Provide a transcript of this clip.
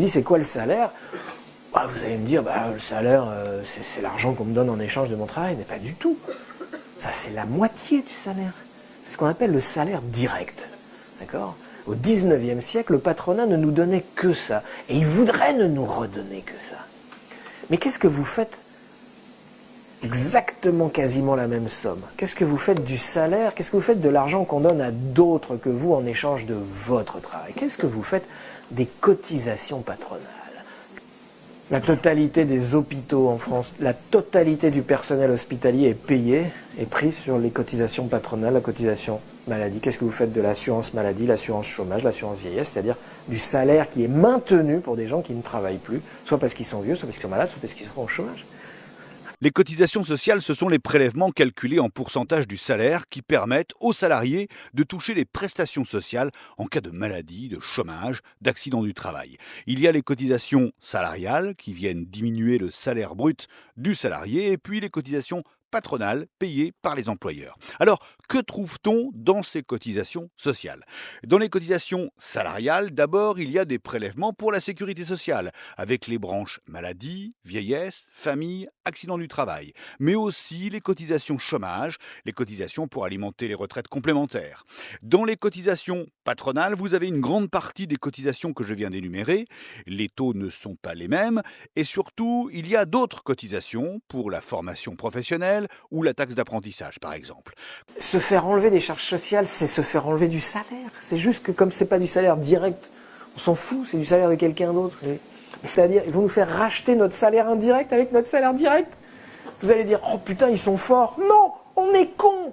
dis c'est quoi le salaire? Bah, vous allez me dire, bah, le salaire, c'est l'argent qu'on me donne en échange de mon travail, mais pas du tout. Ça, c'est la moitié du salaire. C'est ce qu'on appelle le salaire direct. D'accord? Au 19e siècle, le patronat ne nous donnait que ça. Et il voudrait ne nous redonner que ça. Mais qu'est-ce que vous faites? Exactement, quasiment la même somme. Qu'est-ce que vous faites du salaire? Qu'est-ce que vous faites de l'argent qu'on donne à d'autres que vous en échange de votre travail? Qu'est-ce que vous faites des cotisations patronales? La totalité des hôpitaux en France, la totalité du personnel hospitalier est prise sur les cotisations patronales, la cotisation maladie. Qu'est-ce que vous faites de l'assurance maladie, l'assurance chômage, l'assurance vieillesse, c'est-à-dire du salaire qui est maintenu pour des gens qui ne travaillent plus, soit parce qu'ils sont vieux, soit parce qu'ils sont malades, soit parce qu'ils sont au chômage. Les cotisations sociales, ce sont les prélèvements calculés en pourcentage du salaire qui permettent aux salariés de toucher les prestations sociales en cas de maladie, de chômage, d'accident du travail. Il y a les cotisations salariales qui viennent diminuer le salaire brut du salarié et puis les cotisations patronales payées par les employeurs. Alors, que trouve-t-on dans ces cotisations sociales? Dans les cotisations salariales, d'abord, il y a des prélèvements pour la sécurité sociale, avec les branches maladie, vieillesse, famille, accident du travail, mais aussi les cotisations chômage, les cotisations pour alimenter les retraites complémentaires. Dans les cotisations patronales, vous avez une grande partie des cotisations que je viens d'énumérer. Les taux ne sont pas les mêmes et surtout, il y a d'autres cotisations pour la formation professionnelle ou la taxe d'apprentissage, par exemple. Se faire enlever des charges sociales, c'est se faire enlever du salaire. C'est juste que comme c'est pas du salaire direct, on s'en fout, c'est du salaire de quelqu'un d'autre. C'est-à-dire, ils vont nous faire racheter notre salaire indirect avec notre salaire direct. Vous allez dire, oh putain, ils sont forts. Non, on est cons.